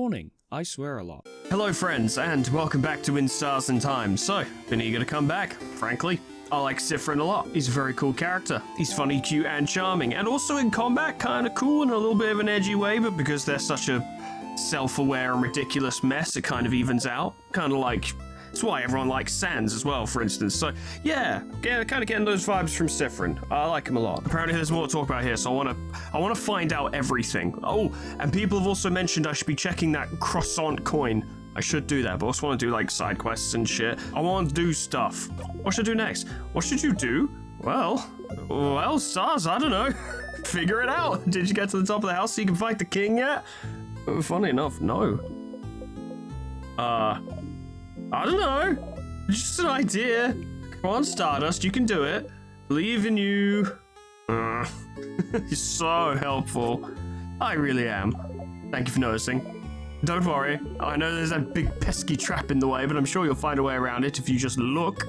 morning. I swear a lot. Hello friends, and welcome back to In Stars and Time. So, been eager to come back, frankly. I like Sifrin a lot. He's a very cool character. He's funny, cute, and charming. And also in combat, kind of cool in a little bit of an edgy way, but because they're such a self-aware and ridiculous mess, it kind of evens out. Kind of like, it's why everyone likes Sans as well, for instance. So, yeah, kind of getting those vibes from Sifrin. I like him a lot. Apparently there's more to talk about here, so I want to find out everything. Oh, and people have also mentioned I should be checking that croissant coin. I should do that, but I also want to do like side quests and shit. I want to do stuff. What should I do next? What should you do? Well, Stars, I don't know. Figure it out. Did you get to the top of the house so you can fight the king yet? Funny enough, no. I don't know. Just an idea. Come on, Stardust, you can do it. Believe in you. You're so helpful. I really am. Thank you for noticing. Don't worry, I know there's that big pesky trap in the way, but I'm sure you'll find a way around it if you just look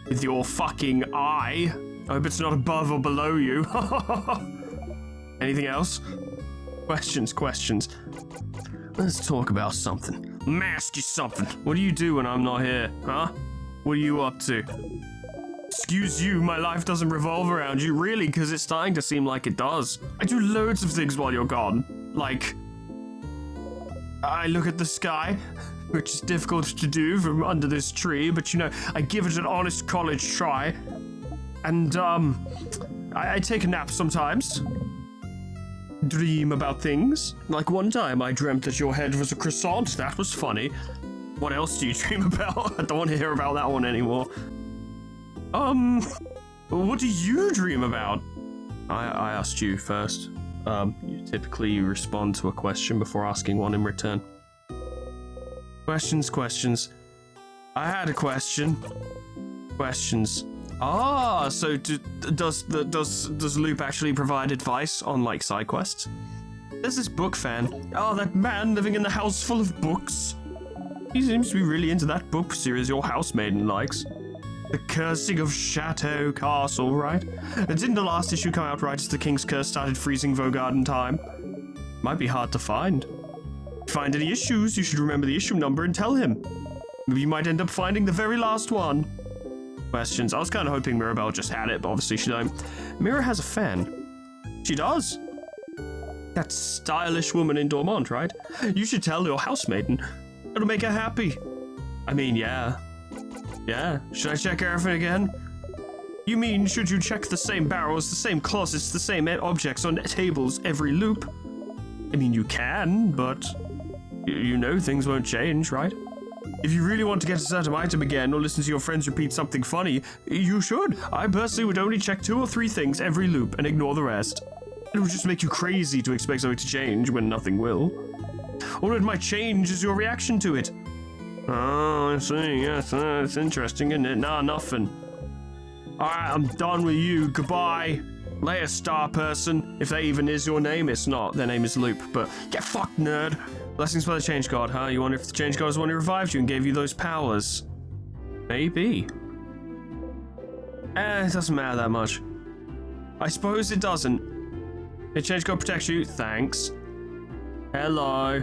with your fucking eye. I hope it's not above or below you. Anything else? Questions. Let's talk about something. Let me ask you something. What do you do when I'm not here, huh? What are you up to? Excuse you, my life doesn't revolve around you, really, because it's starting to seem like it does. I do loads of things while you're gone. Like, I look at the sky, which is difficult to do from under this tree, but you know, I give it an honest college try. And, I take a nap sometimes. Dream about things. Like one time I dreamt that your head was a croissant. That was funny. What else do you dream about? I don't want to hear about that one anymore. What do you dream about? I asked you first. You typically respond to a question before asking one in return. Questions. I had a question. Questions. Ah, so does Loop actually provide advice on, like, side quests? There's this book fan. Oh, that man living in the house full of books. He seems to be really into that book series your housemaiden likes. The Cursing of Chateau Castle, right? Didn't the last issue come out right as the King's Curse started freezing Vogard in time? Might be hard to find. If you find any issues, you should remember the issue number and tell him. Maybe you might end up finding the very last one. Questions. I was kind of hoping Mirabel just had it, but obviously she don't. Mira has a fan. She does. That stylish woman in Dormont, right? You should tell your housemaiden. It'll make her happy. I mean, yeah. Yeah, should I check everything again? You mean, should you check the same barrels, the same closets, the same objects on tables every loop? I mean, you can, but you know things won't change, right? If you really want to get a certain item again or listen to your friends repeat something funny, you should. I personally would only check 2 or 3 things every loop and ignore the rest. It would just make you crazy to expect something to change when nothing will. Or it might change as your reaction to it. Oh, I see. Yes, it's interesting, isn't it? Nah, nothing. Alright, I'm done with you. Goodbye. Later, star person. If that even is your name, it's not. Their name is Loop, but get fucked, nerd. Blessings by the Change God, huh? You wonder if the Change God is the one who revived you and gave you those powers? Maybe. It doesn't matter that much. I suppose it doesn't. The Change God protects you. Thanks. Hello.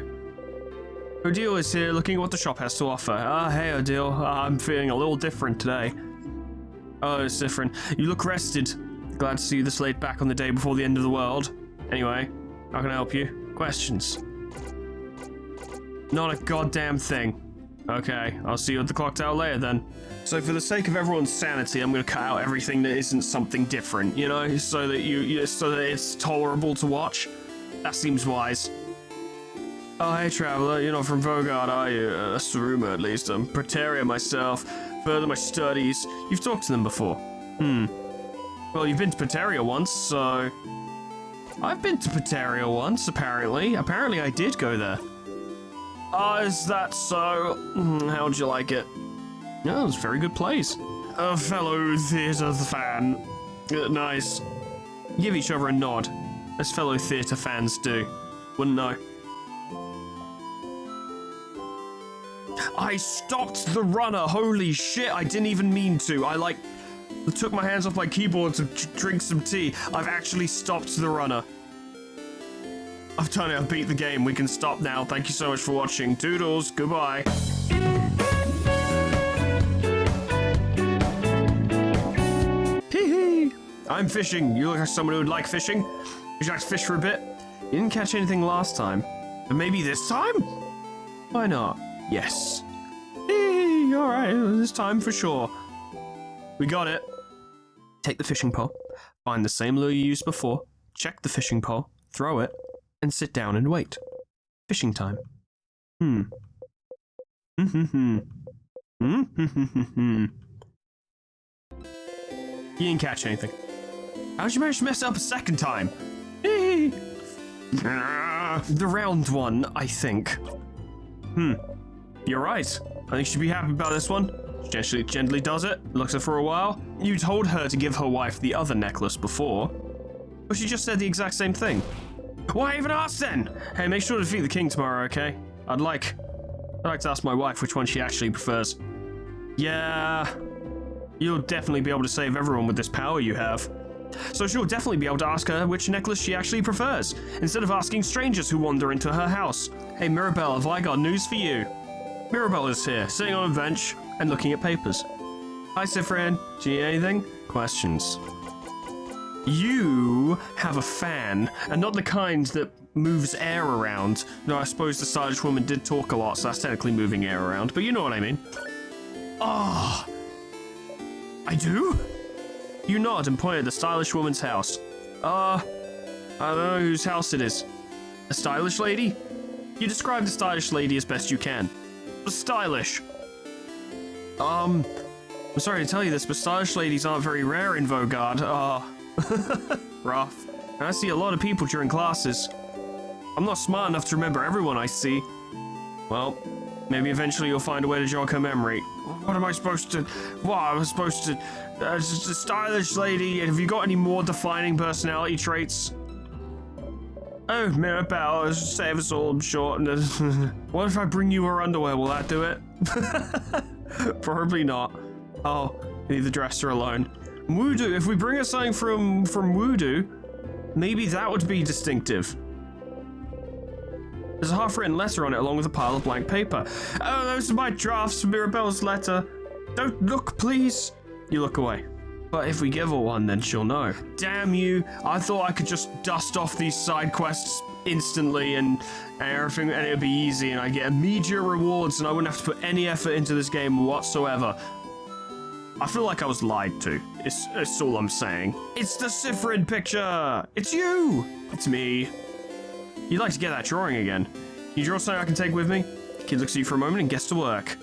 Odile is here looking at what the shop has to offer. Hey Odile, I'm feeling a little different today. Oh, Sifrin, you look rested. Glad to see you this late back on the day before the end of the world. Anyway, how can I help you? Questions? Not a goddamn thing. Okay, I'll see you at the clock tower later then. So for the sake of everyone's sanity, I'm gonna cut out everything that isn't something different, you know, so that so that it's tolerable to watch. That seems wise. Oh, hey, traveler, you're not from Vogard, are you? That's the rumor, at least. I'm Praeteria myself, further my studies. You've talked to them before. Well, you've been to Praeteria once, so... I've been to Praeteria once, apparently. Apparently I did go there. Oh, is that so? How'd you like it? Yeah, it was a very good place. A fellow theatre fan. Nice. Give each other a nod, as fellow theatre fans do. Wouldn't know. I stopped the runner, holy shit, I didn't even mean to. I took my hands off my keyboard to drink some tea. I've actually stopped the runner. I've done it. I've beat the game. We can stop now. Thank you so much for watching. Toodles. Goodbye. Hee hee. I'm fishing. You look like someone who would like fishing. Would you like to fish for a bit? You didn't catch anything last time. But maybe this time? Why not? Yes. Hee. All right. This time for sure. We got it. Take the fishing pole. Find the same lure you used before. Check the fishing pole. Throw it. And sit down and wait. Fishing time. You didn't catch anything. How'd you manage to mess it up a second time? The round one, I think. You're right. I think she'd be happy about this one. She gently does it, looks at her for a while. You told her to give her wife the other necklace before. But she just said the exact same thing. Why even ask then? Hey, make sure to defeat the king tomorrow, okay? I'd like to ask my wife which one she actually prefers. Yeah, you'll definitely be able to save everyone with this power you have. So she'll definitely be able to ask her which necklace she actually prefers, instead of asking strangers who wander into her house. Hey Mirabel, have I got news for you? Mirabel is here, sitting on a bench and looking at papers. Hi Cyprian, do you need anything? Questions. You have a fan, and not the kind that moves air around. No, I suppose the stylish woman did talk a lot, so that's technically moving air around, but you know what I mean. Ah, I do? You nod and point at the stylish woman's house. I don't know whose house it is. A stylish lady? You describe the stylish lady as best you can. Stylish. I'm sorry to tell you this, but stylish ladies aren't very rare in Vogard. Rough. And I see a lot of people during classes. I'm not smart enough to remember everyone I see. Well, maybe eventually you'll find a way to jog her memory. What am I supposed to... just a stylish lady. Have you got any more defining personality traits? Oh, Mirabel, save us all short. What if I bring you her underwear? Will that do it? Probably not. Oh, leave the dresser alone. Woodoo, if we bring her something from Woodoo, maybe that would be distinctive. There's a half-written letter on it along with a pile of blank paper. Oh, those are my drafts for Mirabel's letter. Don't look, please. You look away. But if we give her one, then she'll know. Damn you, I thought I could just dust off these side quests instantly and everything, and it'd be easy, and I'd get immediate rewards, and I wouldn't have to put any effort into this game whatsoever. I feel like I was lied to. It's all I'm saying. It's the Cyprian picture! It's you! It's me. You'd like to get that drawing again. Can you draw something I can take with me? The kid looks at you for a moment and gets to work.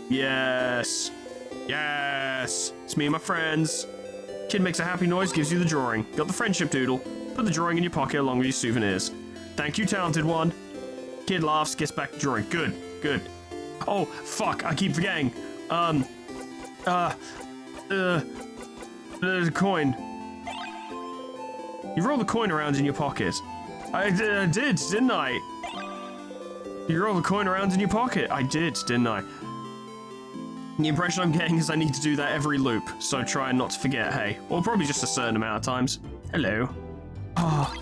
Yes. Yes. It's me and my friends. Kid makes a happy noise, gives you the drawing. Got the friendship doodle. Put the drawing in your pocket along with your souvenirs. Thank you, talented one. Kid laughs, gets back to drawing. Good, good. Oh, fuck, I keep forgetting. The coin. You roll the coin around in your pocket. I did, didn't I? You roll the coin around in your pocket. I did, didn't I? The impression I'm getting is I need to do that every loop, so try not to forget, hey. Or probably just a certain amount of times. Hello. Ah,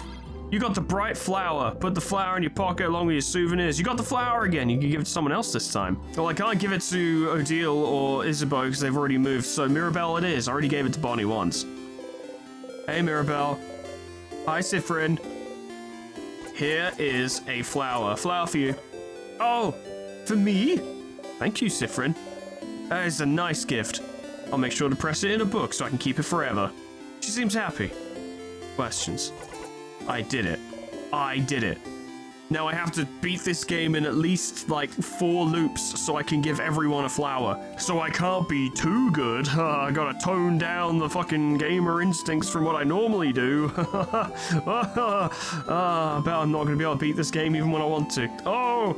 you got the bright flower. Put the flower in your pocket along with your souvenirs. You got the flower again. You can give it to someone else this time. Well, I can't give it to Odile or Isabeau because they've already moved, so Mirabel it is. I already gave it to Bonnie once. Hey, Mirabel. Hi, Cyprian. Here is a flower. Flower for you. Oh, for me? Thank you, Cyprian. That is a nice gift. I'll make sure to press it in a book so I can keep it forever. She seems happy. Questions. I did it. I did it. Now I have to beat this game in at least, like, 4 loops so I can give everyone a flower. So I can't be too good. I gotta tone down the fucking gamer instincts from what I normally do. I bet I'm not gonna be able to beat this game even when I want to. Oh!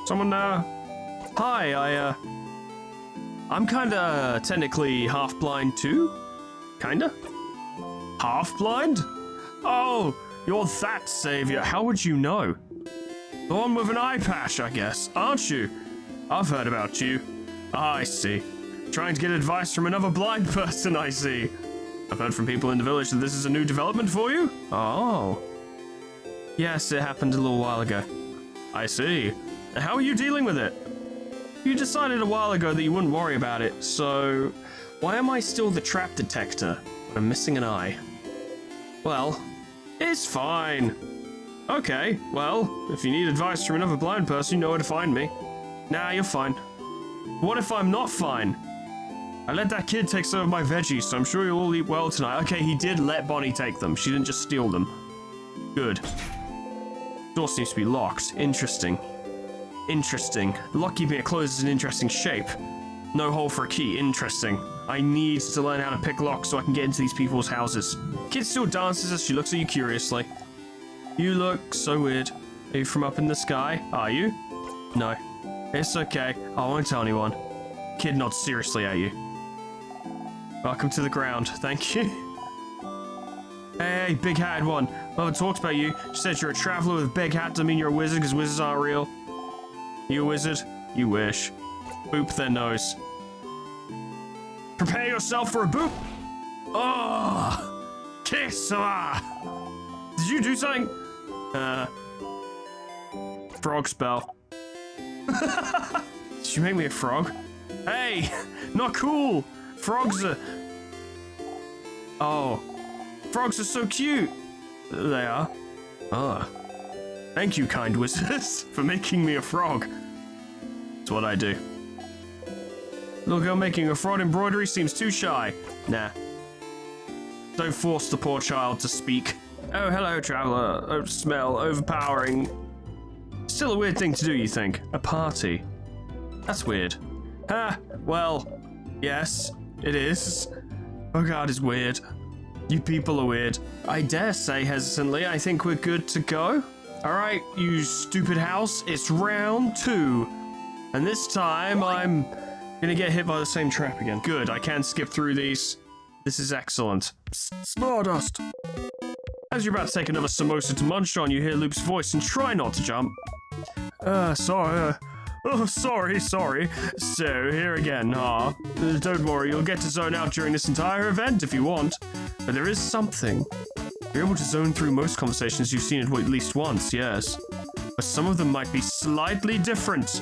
Someone there. Hi, I'm kinda technically half-blind too? Kinda? Half-blind? Oh, you're that savior. How would you know? The one with an eye patch, I guess, aren't you? I've heard about you. Ah, I see. Trying to get advice from another blind person, I see. I've heard from people in the village that this is a new development for you? Oh. Yes, it happened a little while ago. I see. How are you dealing with it? You decided a while ago that you wouldn't worry about it, so why am I still the trap detector when I'm missing an eye? Well, it's fine. Okay, well, if you need advice from another blind person, you know where to find me. Nah, you're fine. What if I'm not fine? I let that kid take some of my veggies, so I'm sure you'll all eat well tonight. Okay, he did let Bonnie take them. She didn't just steal them. Good. Door seems to be locked. Interesting. Interesting. The lock keeping it closed is an interesting shape. No hole for a key. Interesting. I need to learn how to pick locks so I can get into these people's houses. Kid still dances as she looks at you curiously. You look so weird. Are you from up in the sky? Are you? No. It's okay. I won't tell anyone. Kid nods seriously at you. Welcome to the ground. Thank you. Hey, big-hatted one. Mother talks about you. She said you're a traveler with a big hat. Doesn't mean you're a wizard because wizards aren't real. You a wizard? You wish. Boop their nose. Prepare yourself for a boop. Oh, kiss. Did you do something? Frog spell. Did you make me a frog? Hey, not cool. Frogs are... Oh. Frogs are so cute. They are. Ah. Thank you, kind wizards, for making me a frog. That's what I do. Little girl making a frog embroidery seems too shy. Nah. Don't force the poor child to speak. Oh, hello, traveler. Oh, smell overpowering. Still a weird thing to do, you think? A party. That's weird. Well, yes, it is. Oh god, it's weird. You people are weird. I dare say hesitantly, I think we're good to go. Alright, you stupid house, it's round 2. And this time, I'm gonna get hit by the same trap again. Good, I can skip through these. This is excellent. Stardust. As you're about to take another samosa to munch on, you hear Loop's voice and try not to jump. Sorry. Oh, sorry. So, here again, don't worry, you'll get to zone out during this entire event if you want. But there is something. You're able to zone through most conversations you've seen at least once, yes. But some of them might be slightly different.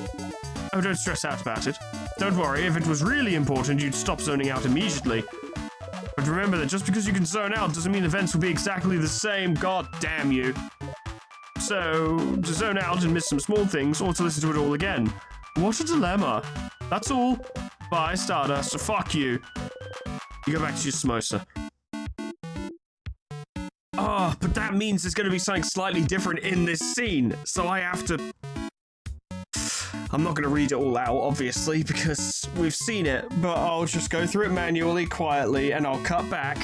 Oh, don't stress out about it. Don't worry, if it was really important, you'd stop zoning out immediately. But remember that just because you can zone out doesn't mean events will be exactly the same, god damn you. So, to zone out and miss some small things, or to listen to it all again. What a dilemma. That's all. Bye, Stardust. Fuck you. You go back to your samosa. Oh, but that means there's going to be something slightly different in this scene, so I have to... I'm not going to read it all out, obviously, because we've seen it, but I'll just go through it manually, quietly, and I'll cut back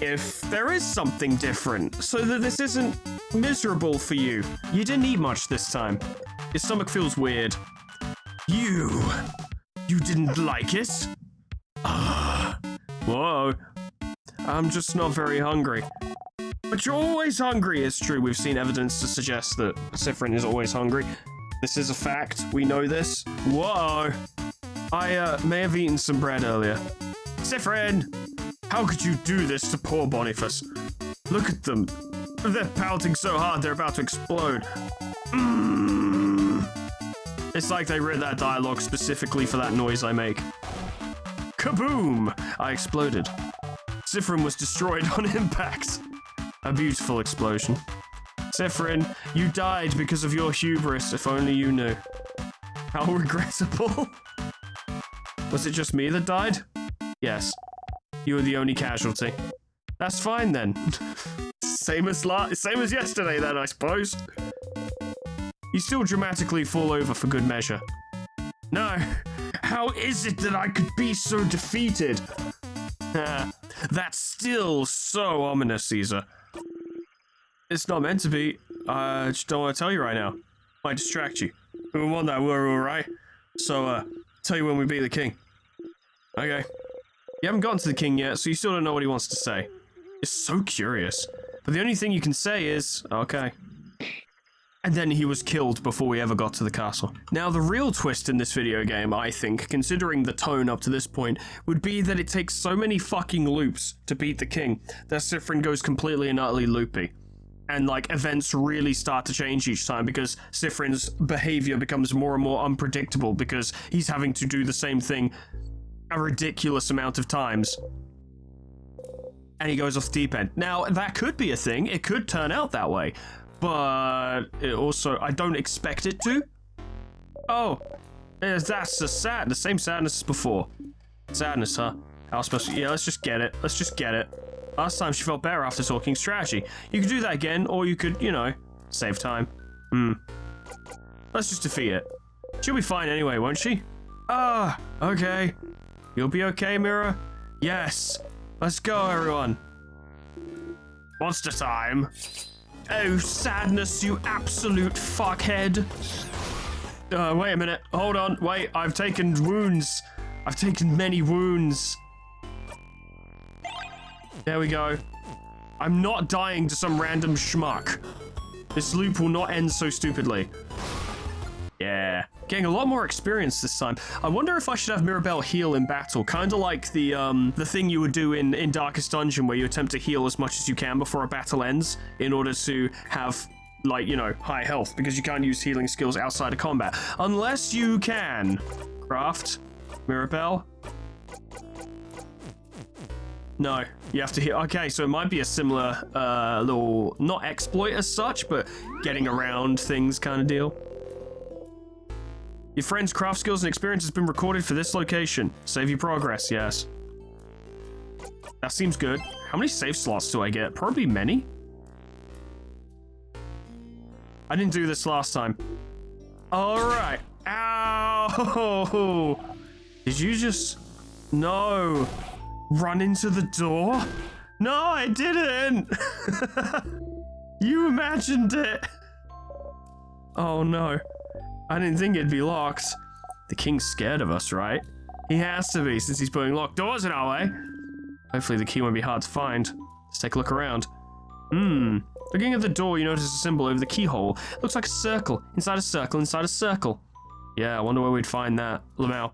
if there is something different, so that this isn't miserable for you. You didn't eat much this time. Your stomach feels weird. You didn't like it? Whoa. I'm just not very hungry. But you're always hungry, it's true. We've seen evidence to suggest that Sifrin is always hungry. This is a fact. We know this. Whoa. I may have eaten some bread earlier. Sifrin! How could you do this to poor Boniface? Look at them. They're pouting so hard they're about to explode. It's like they wrote that dialogue specifically for that noise I make. Kaboom! I exploded. Sifrin was destroyed on impact. A beautiful explosion. Sifrin, you died because of your hubris, if only you knew. How regrettable. Was it just me that died? Yes. You were the only casualty. That's fine then. Same as yesterday then, I suppose. You still dramatically fall over for good measure. No. How is it that I could be so defeated? That's still so ominous, Caesar. It's not meant to be. I just don't want to tell you right now. Might distract you. We want that, we're alright. So, tell you when we beat the king. Okay. You haven't gotten to the king yet, so you still don't know what he wants to say. It's so curious. But the only thing you can say is, okay. And then he was killed before we ever got to the castle. Now, the real twist in this video game, I think, considering the tone up to this point, would be that it takes so many fucking loops to beat the king that Siffrin goes completely and utterly loopy. And, like, events really start to change each time because Siffrin's behavior becomes more and more unpredictable because he's having to do the same thing a ridiculous amount of times. And he goes off the deep end. Now, that could be a thing. It could turn out that way. But it also, I don't expect it to. Oh, that's the same sadness as before. Sadness, huh? I was supposed to, yeah, let's just get it. Let's just get it. Last time she felt better after talking strategy. You could do that again, or you could, you know, save time. Let's just defeat it. She'll be fine anyway, won't she? Ah, okay. You'll be okay, Mira? Yes. Let's go, everyone. Monster time. Oh, sadness, you absolute fuckhead. Wait a minute. Hold on. Wait, I've taken wounds. I've taken many wounds. There we go. I'm not dying to some random schmuck. This loop will not end so stupidly. Yeah. Getting a lot more experience this time. I wonder if I should have Mirabel heal in battle, kind of like the thing you would do in Darkest Dungeon, where you attempt to heal as much as you can before a battle ends, in order to have, like, you know, high health, because you can't use healing skills outside of combat. Unless you can. Craft. Mirabel. No, you have to heal. Okay, so it might be a similar little, not exploit as such, but getting around things kind of deal. Your friend's craft skills and experience has been recorded for this location. Save your progress, yes. That seems good. How many save slots do I get? Probably many. I didn't do this last time. All right. Ow! Did you just... No. Run into the door? No, I didn't. You imagined it. Oh no. I didn't think it'd be locked. The king's scared of us, right? He has to be, since he's putting locked doors in our way. Hopefully the key won't be hard to find. Let's take a look around. Looking at the door, you notice a symbol over the keyhole. Looks like a circle. Inside a circle, inside a circle. Yeah, I wonder where we'd find that. Lamau.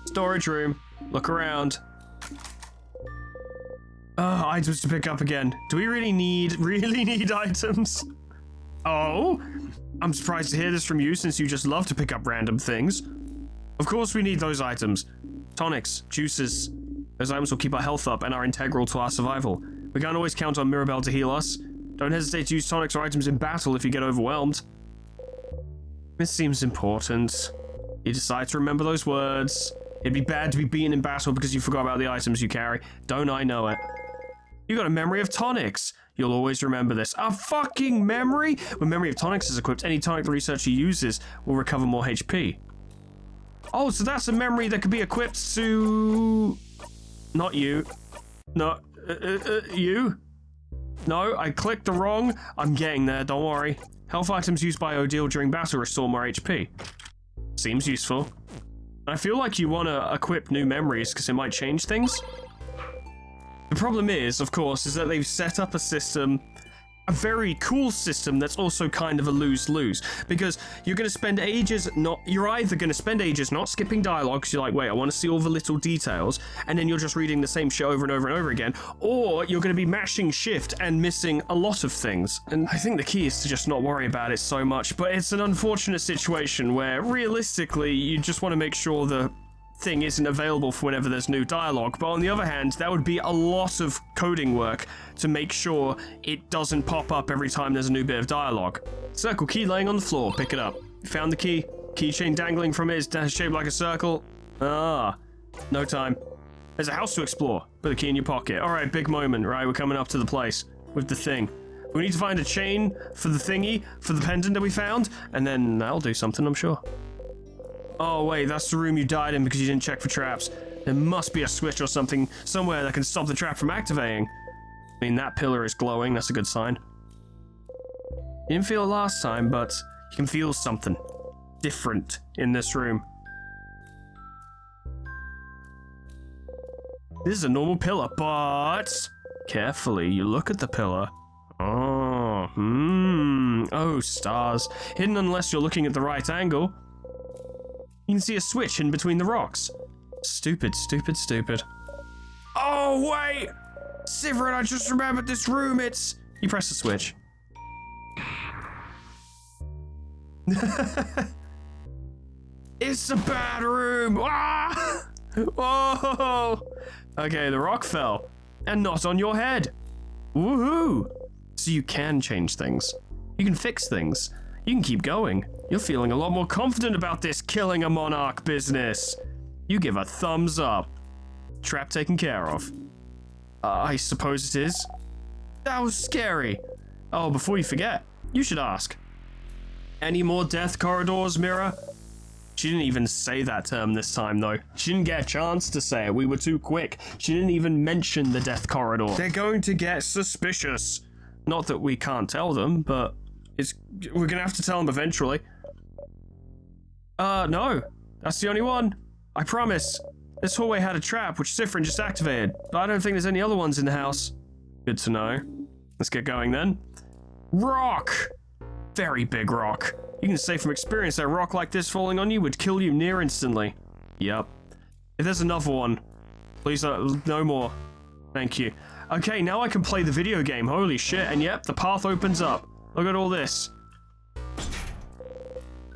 Storage room. Look around. Items to pick up again. Do we really need items? Oh? I'm surprised to hear this from you, since you just love to pick up random things. Of course we need those items. Tonics, juices. Those items will keep our health up and are integral to our survival. We can't always count on Mirabel to heal us. Don't hesitate to use tonics or items in battle if you get overwhelmed. This seems important. You decide to remember those words. It'd be bad to be beaten in battle because you forgot about the items you carry. Don't I know it? You got a memory of tonics. You'll always remember this. A fucking memory? When Memory of Tonics is equipped, any tonic the researcher uses will recover more HP. Oh, so that's a memory that could be equipped to... Not you. No, you? No, I clicked the wrong. I'm getting there, don't worry. Health items used by Odile during battle restore more HP. Seems useful. I feel like you want to equip new memories because it might change things. The problem is, of course, is that they've set up a system, a very cool system that's also kind of a lose-lose, because you're going to spend ages you're either going to spend ages not skipping dialogue because you're like, wait, I want to see all the little details, and then you're just reading the same shit over and over and over again, or you're going to be mashing shift and missing a lot of things. And I think the key is to just not worry about it so much, but it's an unfortunate situation where realistically you just want to make sure the thing isn't available for whenever there's new dialogue, but on the other hand, that would be a lot of coding work to make sure it doesn't pop up every time there's a new bit of dialogue. Circle key laying on the floor, pick it up. Found the key. Keychain dangling from it is shaped like a circle. Ah, no time. There's a house to explore. Put the key in your pocket. All right, big moment, right? We're coming up to the place with the thing. We need to find a chain for the thingy, for the pendant that we found, and then that'll do something, I'm sure. Oh wait, that's the room you died in because you didn't check for traps. There must be a switch or something somewhere that can stop the trap from activating. I mean, that pillar is glowing, that's a good sign. You didn't feel it last time, but you can feel something different in this room. This is a normal pillar, but carefully, you look at the pillar. Oh. Oh, stars. Hidden unless you're looking at the right angle. You can see a switch in between the rocks. Stupid, stupid, stupid. Oh, wait! Severin, I just remembered this room. You press the switch. It's a bad room. Ah! Whoa! Okay, the rock fell. And not on your head. Woohoo! So you can change things. You can fix things. You can keep going. You're feeling a lot more confident about this killing a monarch business. You give a thumbs up. Trap taken care of. I suppose it is. That was scary. Oh, before you forget, you should ask. Any more death corridors, Mira? She didn't even say that term this time, though. She didn't get a chance to say it. We were too quick. She didn't even mention the death corridor. They're going to get suspicious. Not that we can't tell them, but we're gonna have to tell them eventually. No. That's the only one. I promise. This hallway had a trap, which Sifrin just activated, but I don't think there's any other ones in the house. Good to know. Let's get going then. Rock! Very big rock. You can say from experience that a rock like this falling on you would kill you near instantly. Yep. If there's another one, please no more. Thank you. Okay, now I can play the video game. Holy shit. And yep, the path opens up. Look at all this.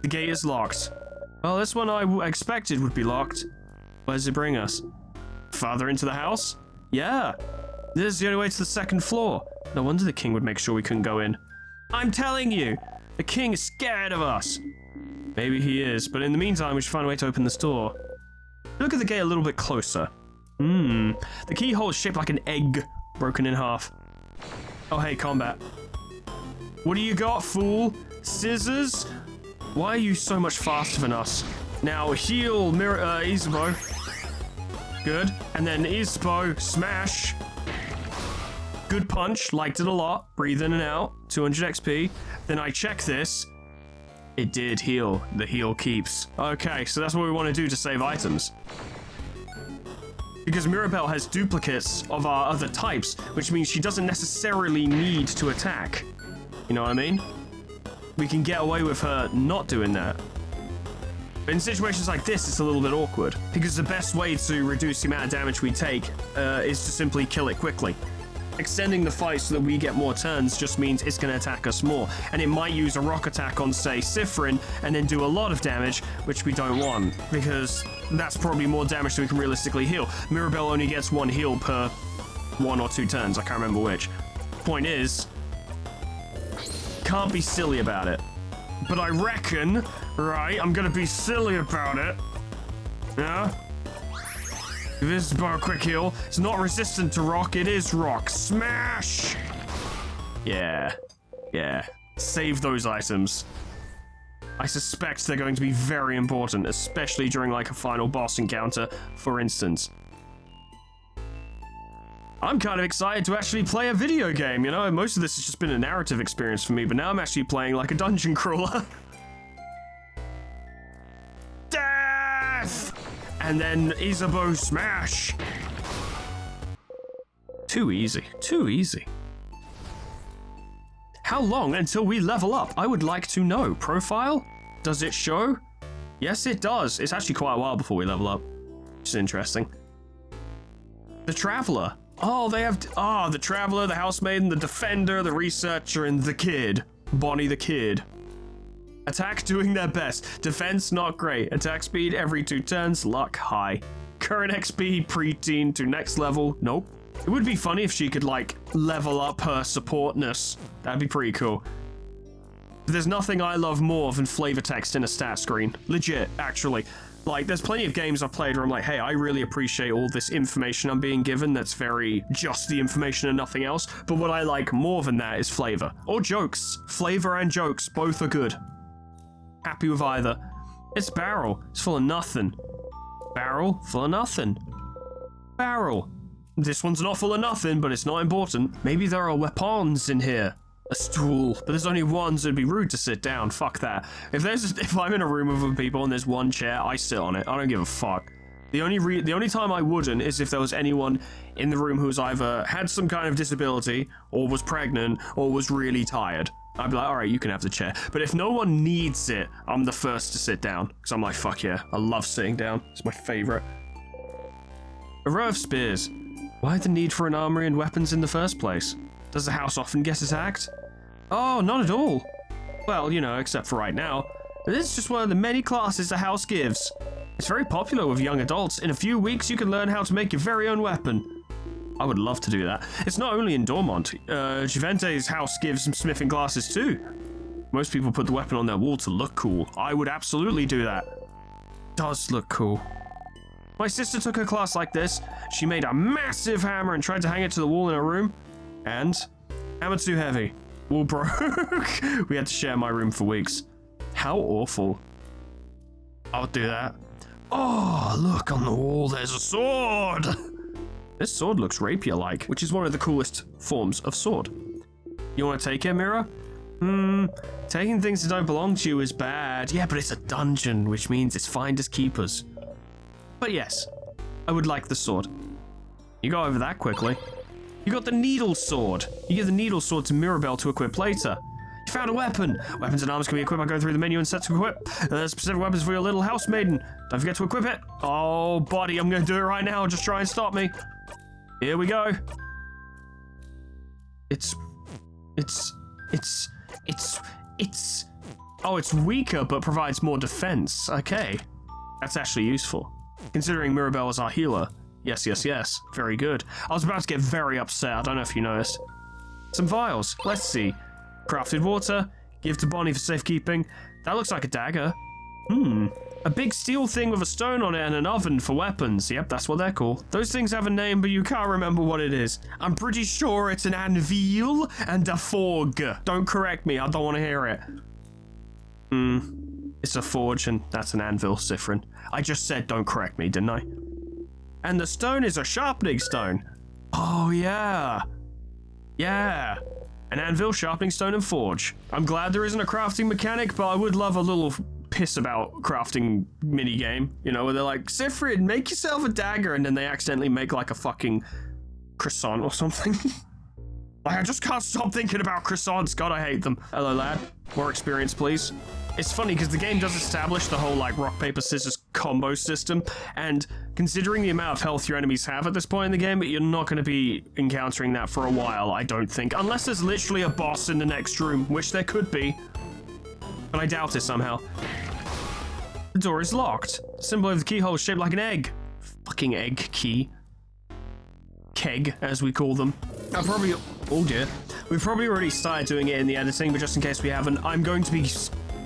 The gate is locked. Well, this one I expected would be locked. Where does it bring us? Farther into the house? Yeah. This is the only way to the second floor. No wonder the king would make sure we couldn't go in. I'm telling you, the king is scared of us. Maybe he is, but in the meantime, we should find a way to open this door. Look at the gate a little bit closer. The keyhole is shaped like an egg, broken in half. Oh, hey, combat. What do you got, fool? Scissors? Why are you so much faster than us? Now heal Isabeau. Good. And then Isabeau, smash. Good punch, liked it a lot. Breathe in and out, 200 XP. Then I check this. It did heal. The heal keeps. Okay, so that's what we want to do to save items. Because Mirabel has duplicates of our other types, which means she doesn't necessarily need to attack. You know what I mean? We can get away with her not doing that. But in situations like this, it's a little bit awkward. Because the best way to reduce the amount of damage we take is to simply kill it quickly. Extending the fight so that we get more turns just means it's going to attack us more. And it might use a rock attack on, say, Sifrin, and then do a lot of damage, which we don't want. Because that's probably more damage than we can realistically heal. Mirabel only gets one heal per 1 or 2 turns. I can't remember which. Point is, can't be silly about it. But I reckon, right, I'm going to be silly about it. Yeah? This is about a quick heal. It's not resistant to rock, it is rock. Smash! Yeah. Save those items. I suspect they're going to be very important, especially during like a final boss encounter, for instance. I'm kind of excited to actually play a video game, you know? Most of this has just been a narrative experience for me, but now I'm actually playing like a dungeon crawler. Death! And then Isabeau smash. Too easy. How long until we level up? I would like to know. Profile? Does it show? Yes, it does. It's actually quite a while before we level up. Which is interesting. The Traveler. Oh, they have... the Traveler, the Housemaiden, the Defender, the Researcher, and the Kid. Bonnie the Kid. Attack doing their best. Defense not great. Attack speed every 2 turns. Luck high. Current XP preteen to next level. Nope. It would be funny if she could like level up her supportness. That'd be pretty cool. There's nothing I love more than flavor text in a stat screen. Legit, actually. Like, there's plenty of games I've played where I'm like, hey, I really appreciate all this information I'm being given that's very just the information and nothing else. But what I like more than that is flavor. Or jokes. Flavor and jokes, both are good. Happy with either. It's barrel. It's full of nothing. Barrel, full of nothing. Barrel. This one's not full of nothing, but it's not important. Maybe there are weapons in here. A stool. But there's only one, so it'd be rude to sit down. Fuck that. If I'm in a room with other people and there's one chair, I sit on it. I don't give a fuck. The only time I wouldn't is if there was anyone in the room who was either had some kind of disability, or was pregnant, or was really tired. I'd be like, all right, you can have the chair. But if no one needs it, I'm the first to sit down. Because I'm like, fuck yeah, I love sitting down. It's my favorite. A row of spears. Why the need for an armory and weapons in the first place? Does the house often get attacked? Oh, not at all. Well, you know, except for right now. This is just one of the many classes the house gives. It's very popular with young adults. In a few weeks, you can learn how to make your very own weapon. I would love to do that. It's not only in Dormont. Juvente's house gives some smithing classes too. Most people put the weapon on their wall to look cool. I would absolutely do that. Does look cool. My sister took a class like this. She made a massive hammer and tried to hang it to the wall in her room. And? Hammer too heavy. Wall broke. We had to share my room for weeks. How awful. I'll do that. Oh, look on the wall, there's a sword! This sword looks rapier-like, which is one of the coolest forms of sword. You want to take it, Mira? Taking things that don't belong to you is bad. Yeah, but it's a dungeon, which means it's finders keepers. But yes, I would like the sword. You go over that quickly. You got the needle sword. You give the needle sword to Mirabel to equip later. You found a weapon. Weapons and arms can be equipped by going through the menu and set to equip. There's specific weapons for your little house maiden. Don't forget to equip it. Oh, buddy, I'm going to do it right now. Just try and stop me. Here we go. Oh, it's weaker, but provides more defense. Okay. That's actually useful. Considering Mirabel is our healer. Yes. Very good. I was about to get very upset. I don't know if you noticed. Some vials. Let's see. Crafted water. Give to Bonnie for safekeeping. That looks like a dagger. A big steel thing with a stone on it and an oven for weapons. Yep, that's what they're called. Those things have a name, but you can't remember what it is. I'm pretty sure it's an anvil and a forge. Don't correct me, I don't want to hear it. It's a forge and that's an anvil, Siffrin. I just said don't correct me, didn't I? And the stone is a sharpening stone. Oh, yeah. Yeah. An anvil, sharpening stone, and forge. I'm glad there isn't a crafting mechanic, but I would love a little piss about crafting minigame, you know, where they're like, Siffrin, make yourself a dagger, and then they accidentally make like a fucking croissant or something. Like, I just can't stop thinking about croissants. God, I hate them. Hello, lad. More experience, please. It's funny because the game does establish the whole like rock, paper, scissors combo system, and considering the amount of health your enemies have at this point in the game, you're not going to be encountering that for a while, I don't think, unless there's literally a boss in the next room, which there could be, but I doubt it somehow. The door is locked. The symbol of the keyhole is shaped like an egg. Fucking egg key. Keg, as we call them. Oh dear. We've probably already started doing it in the editing, but just in case we haven't, I'm going to be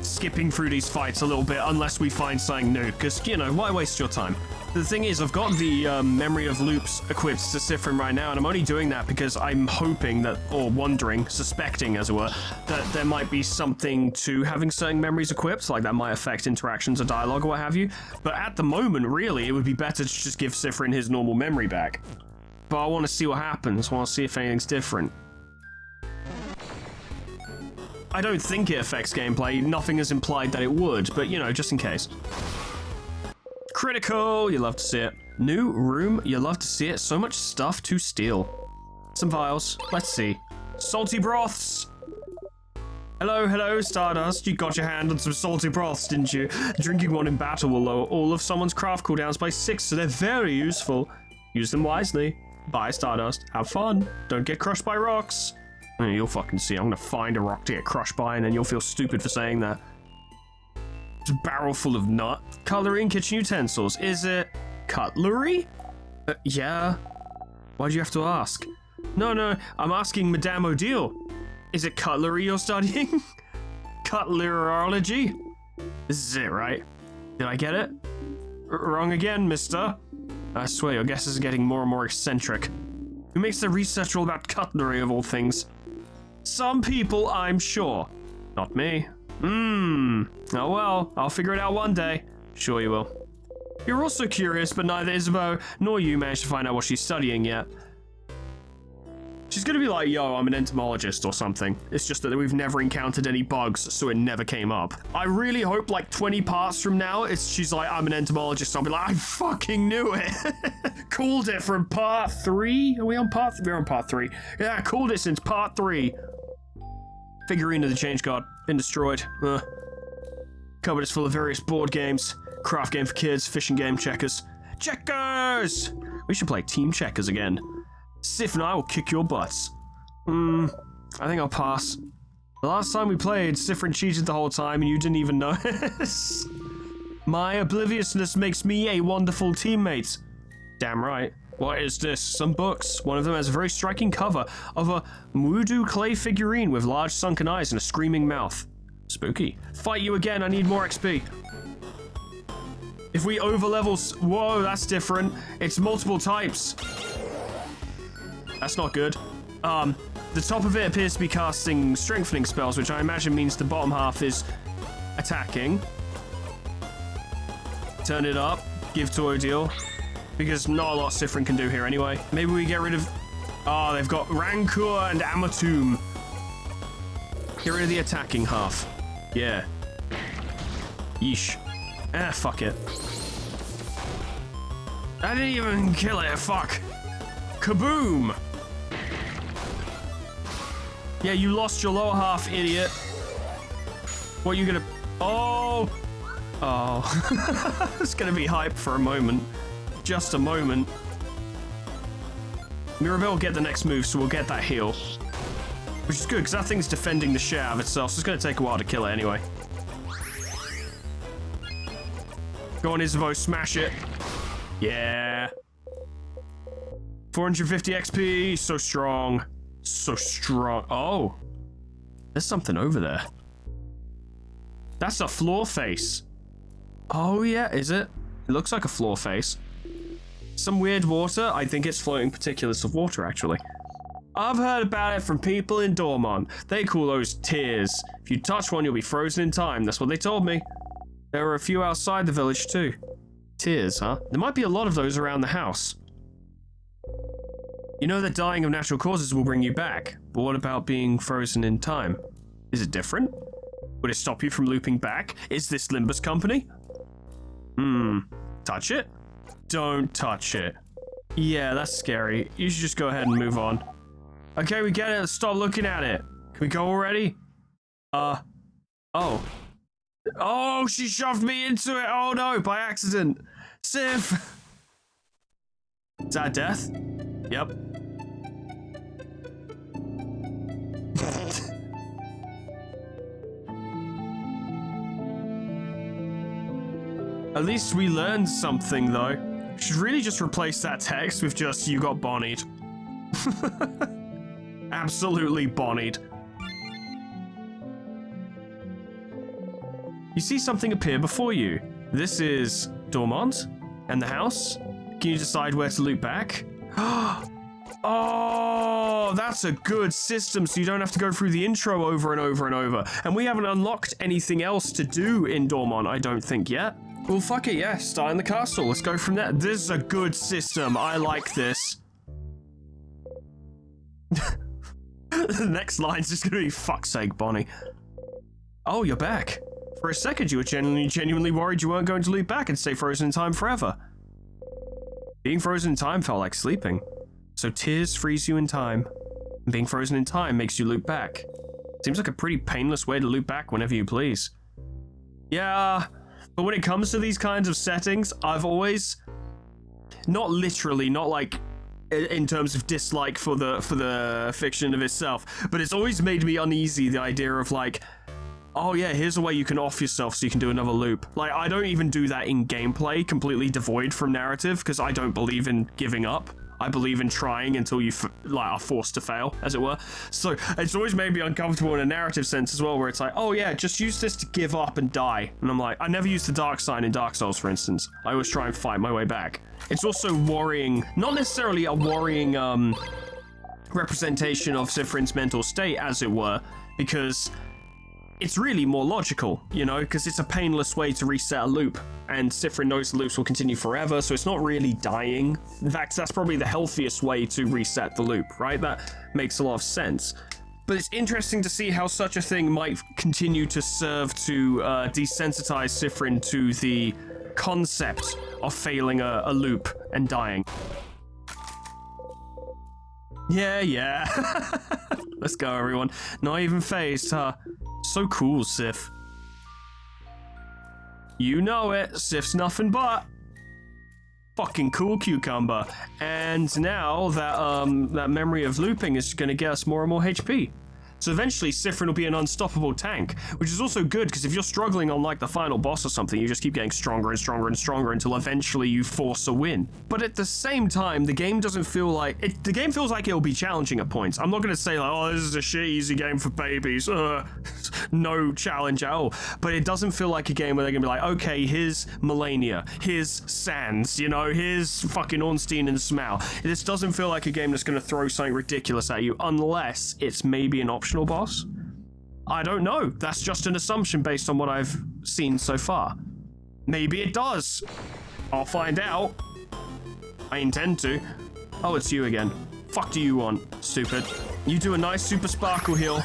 skipping through these fights a little bit unless we find something new, because, you know, why waste your time? The thing is, I've got the memory of loops equipped to Siffrin right now, and I'm only doing that because I'm hoping that, or wondering, suspecting as it were, that there might be something to having certain memories equipped, like that might affect interactions or dialogue or what have you. But at the moment, really, it would be better to just give Siffrin his normal memory back. But I want to see what happens, I want to see if anything's different. I don't think it affects gameplay, nothing is implied that it would, but you know, just in case. Critical, you love to see it. New room, you love to see it. So much stuff to steal. Some vials, let's see. Salty broths. Hello, Stardust. You got your hand on some salty broths, didn't you? Drinking one in battle will lower all of someone's craft cooldowns by 6, so they're very useful. Use them wisely. Bye, Stardust. Have fun. Don't get crushed by rocks. You'll fucking see. I'm gonna find a rock to get crushed by, and then you'll feel stupid for saying that. It's a barrel full of nut. Cutlery and kitchen utensils. Is it cutlery? Yeah. Why'd you have to ask? No, I'm asking Madame Odile. Is it cutlery you're studying? Cutlerology? This is it, right? Did I get it? Wrong again, mister. I swear your guesses are getting more and more eccentric. Who makes the research all about cutlery of all things? Some people, I'm sure. Not me. Oh well, I'll figure it out one day. Sure you will. You're also curious, but neither Isabeau nor you managed to find out what she's studying yet. She's gonna be like, yo, I'm an entomologist or something. It's just that we've never encountered any bugs, so it never came up. I really hope like 20 parts from now, she's like, I'm an entomologist. I'll be like, I fucking knew it. Called it from part 3. Are we on part 3? We're on part 3. Yeah, I called it since part 3. Figurine of the Change God. Been destroyed. Cupboard is full of various board games. Craft game for kids, fishing game, checkers. Checkers! We should play team checkers again. Sif and I will kick your butts. I think I'll pass. The last time we played, Sifrin cheated the whole time and you didn't even notice. My obliviousness makes me a wonderful teammate. Damn right. What is this? Some books. One of them has a very striking cover of a voodoo clay figurine with large sunken eyes and a screaming mouth. Spooky. Fight you again, I need more XP. If we overlevel... Whoa, that's different. It's multiple types. That's not good. The top of it appears to be casting strengthening spells, which I imagine means the bottom half is attacking. Turn it up. Give to Odile. Because not a lot Sifrin can do here anyway. Maybe we get rid of... Oh, they've got Rancor and Amatum. Get rid of the attacking half. Yeah. Yeesh. Fuck it. I didn't even kill it, fuck. Kaboom! Yeah, you lost your lower half, idiot. What, you gonna... Oh! Oh. It's gonna be hype for a moment. Just a moment. Mirabel will get the next move, so we'll get that heal. Which is good, because that thing's defending the shit out of itself, so it's gonna take a while to kill it anyway. Go on, Isabeau, smash it. Yeah. 450 XP, so strong. So strong. Oh. There's something over there. That's a floor face. Oh yeah, is it? It looks like a floor face. Some weird water. I think it's floating particulates of water, actually. I've heard about it from people in Dormont. They call those tears. If you touch one, you'll be frozen in time. That's what they told me. There are a few outside the village, too. Tears, huh? There might be a lot of those around the house. You know that dying of natural causes will bring you back, but what about being frozen in time? Is it different? Would it stop you from looping back? Is this Limbus Company? Touch it? Don't touch it. Yeah, that's scary. You should just go ahead and move on. Okay, we get it. Let's stop looking at it. Can we go already? Oh. Oh, she shoved me into it. Oh no, by accident. Sif. Is that death? Yep. At least we learned something, though. Should really just replace that text with just, you got bonnied. Absolutely bonnied. You see something appear before you. This is Dormont and the house. Can you decide where to loop back? Oh, that's a good system, so you don't have to go through the intro over and over and over. And we haven't unlocked anything else to do in Dormont, I don't think, yet. Well, fuck it, yeah. Start in the castle. Let's go from there. This is a good system. I like this. The next line's just gonna be, fuck's sake, Bonnie. Oh, you're back. For a second, you were genuinely worried you weren't going to loop back and stay frozen in time forever. Being frozen in time felt like sleeping. So tears freeze you in time. And being frozen in time makes you loop back. Seems like a pretty painless way to loop back whenever you please. Yeah, but when it comes to these kinds of settings, I've always... Not literally, not like in terms of dislike for the fiction of itself, but it's always made me uneasy, the idea of like, oh yeah, here's a way you can off yourself so you can do another loop. Like, I don't even do that in gameplay, completely devoid from narrative, because I don't believe in giving up. I believe in trying until you are forced to fail, as it were. So it's always made me uncomfortable in a narrative sense as well, where it's like, oh yeah, just use this to give up and die. And I'm like, I never use the dark sign in Dark Souls, for instance. I always try and fight my way back. It's also worrying, not necessarily a worrying representation of Sifrin's mental state, as it were, because it's really more logical, you know, because it's a painless way to reset a loop, and Sifrin knows the loops will continue forever, so it's not really dying. In fact, that's probably the healthiest way to reset the loop, right? That makes a lot of sense. But it's interesting to see how such a thing might continue to serve to desensitize Sifrin to the concept of failing a loop and dying. Yeah. Let's go, everyone. Not even phased, huh? So cool, Sif. You know it. Sif's nothing but fucking cool cucumber. And now that memory of looping is going to get us more and more HP. So eventually, Sifrin will be an unstoppable tank, which is also good because if you're struggling on like the final boss or something, you just keep getting stronger and stronger and stronger until eventually you force a win. But at the same time, the game doesn't feel like the game feels like it'll be challenging at points. I'm not going to say like, oh, this is a shit easy game for babies, no challenge at all. But it doesn't feel like a game where they're going to be like, okay, here's Melania, here's Sans, you know, here's fucking Ornstein and Smal. This doesn't feel like a game that's going to throw something ridiculous at you unless it's maybe an optional boss. I don't know. That's just an assumption based on what I've seen so far. Maybe it does. I'll find out. I intend to. Oh, it's you again. Fuck do you want, stupid? You do a nice super sparkle heal.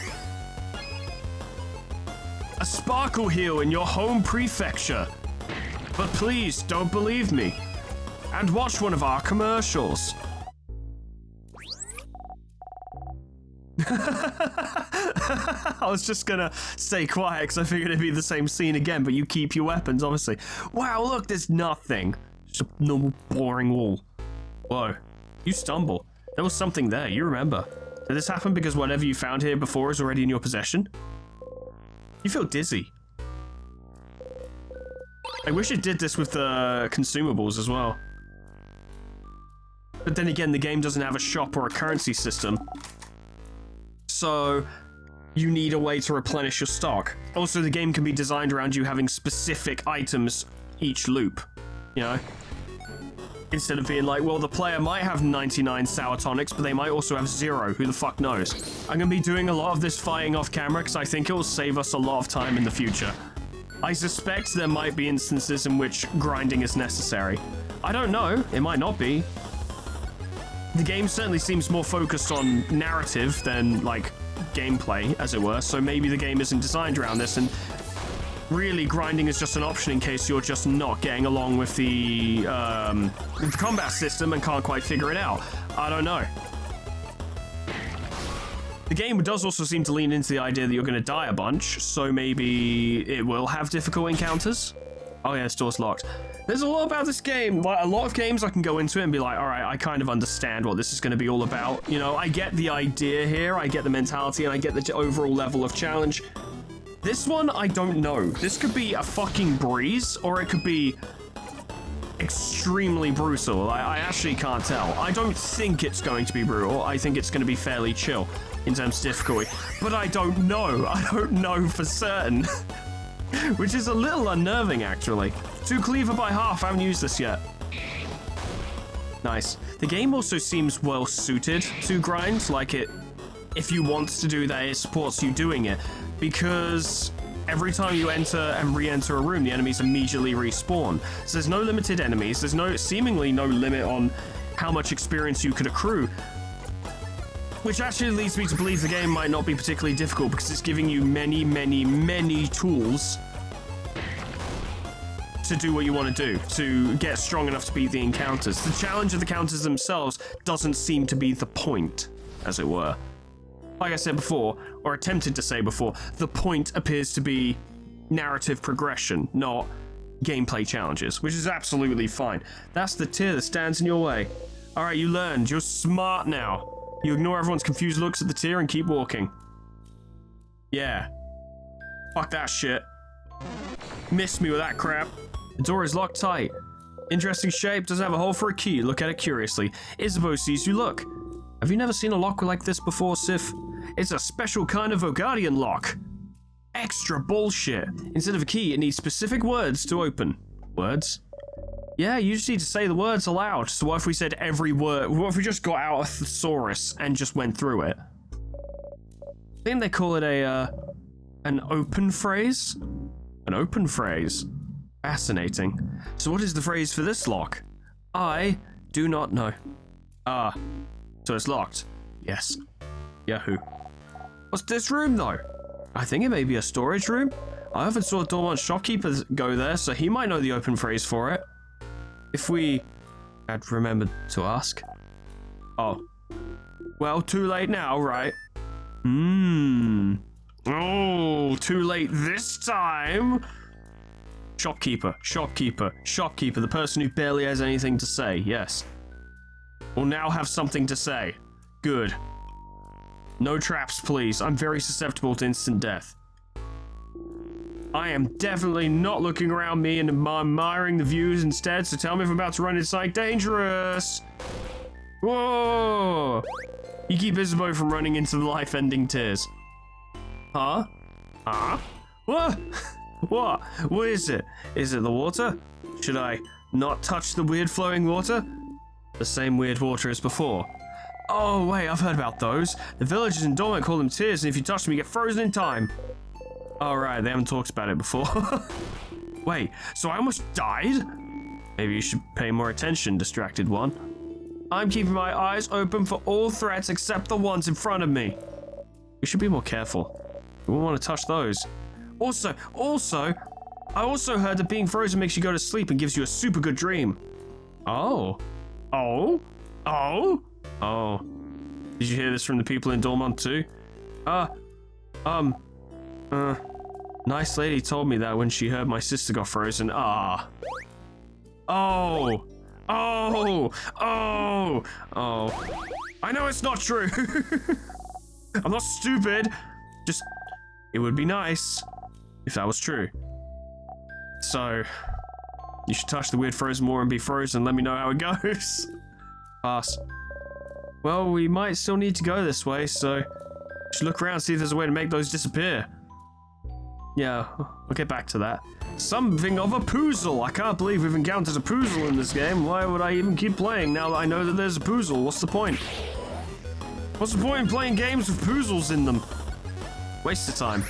A sparkle heal in your home prefecture. But please, don't believe me. And watch one of our commercials. I was just gonna stay quiet because I figured it'd be the same scene again, but you keep your weapons, obviously. Wow, look, there's nothing. Just a normal, boring wall. Whoa, you stumble. There was something there, you remember. Did this happen because whatever you found here before is already in your possession? You feel dizzy. I wish it did this with the consumables as well. But then again, the game doesn't have a shop or a currency system. So you need a way to replenish your stock. Also, the game can be designed around you having specific items each loop, you know? Instead of being like, well, the player might have 99 sour tonics, but they might also have 0. Who the fuck knows? I'm going to be doing a lot of this fighting off camera because I think it will save us a lot of time in the future. I suspect there might be instances in which grinding is necessary. I don't know. It might not be. The game certainly seems more focused on narrative than, like, gameplay, as it were, so maybe the game isn't designed around this, and really grinding is just an option in case you're just not getting along with the combat system and can't quite figure it out. I don't know. The game does also seem to lean into the idea that you're going to die a bunch, so maybe it will have difficult encounters. Oh yeah, this door's locked. There's a lot about this game. Like, a lot of games I can go into it and be like, all right, I kind of understand what this is going to be all about. You know, I get the idea here, I get the mentality, and I get the overall level of challenge. This one, I don't know. This could be a fucking breeze, or it could be extremely brutal. I actually can't tell. I don't think it's going to be brutal. I think it's going to be fairly chill in terms of difficulty. But I don't know. I don't know for certain. Which is a little unnerving, actually. 2 cleaver by half, I haven't used this yet. Nice. The game also seems well suited to grind, like if you want to do that, it supports you doing it. Because every time you enter and re-enter a room, the enemies immediately respawn. So there's no limited enemies, there's seemingly no limit on how much experience you could accrue. Which actually leads me to believe the game might not be particularly difficult because it's giving you many, many, many tools to do what you want to do, to get strong enough to beat the encounters. The challenge of the counters themselves doesn't seem to be the point, as it were. Like I said before, or attempted to say before, the point appears to be narrative progression, not gameplay challenges, which is absolutely fine. That's the tier that stands in your way. Alright, you learned. You're smart now. You ignore everyone's confused looks at the tier and keep walking. Yeah. Fuck that shit. Missed me with that crap. The door is locked tight. Interesting shape, doesn't have a hole for a key. Look at it curiously. Isabeau sees you look. Have you never seen a lock like this before, Sif? It's a special kind of Vogadian lock. Extra bullshit. Instead of a key, it needs specific words to open. Words? Yeah, you just need to say the words aloud. So what if we said every word? What if we just got out a thesaurus and just went through it? I think they call it a An open phrase? An open phrase. Fascinating. So what is the phrase for this lock? I do not know. Ah, so it's locked. Yes. Yahoo. What's this room though? I think it may be a storage room. I haven't saw Dormont's shopkeeper go there, so he might know the open phrase for it. If we had remembered to ask. Oh. Well, too late now, right? Oh, too late this time. Shopkeeper, the person who barely has anything to say, yes. Will now have something to say. Good. No traps, please. I'm very susceptible to instant death. I am definitely not looking around me and admiring the views instead, so tell me if I'm about to run into something dangerous. Whoa! You keep Isabeau from running into the life-ending tears. Huh? Huh? What? What? What is it? Is it the water? Should I not touch the weird flowing water? The same weird water as before. Oh, wait, I've heard about those. The villagers in Dormont call them tears, and if you touch them, you get frozen in time. All right, they haven't talked about it before. Wait, so I almost died? Maybe you should pay more attention, distracted one. I'm keeping my eyes open for all threats except the ones in front of me. We should be more careful. We won't want to touch those. Also, I also heard that being frozen makes you go to sleep and gives you a super good dream. Oh. Did you hear this from the people in Dormont too? Nice lady told me that when she heard my sister got frozen. I know it's not true. I'm not stupid. Just, it would be nice if that was true. So, you should touch the weird frozen water and be frozen. Let me know how it goes. Pass. Well, we might still need to go this way, so should look around, see if there's a way to make those disappear. Yeah, we'll get back to that. Something of a puzzle. I can't believe we've encountered a puzzle in this game. Why would I even keep playing now that I know that there's a puzzle? What's the point? What's the point in playing games with puzzles in them? Waste of time.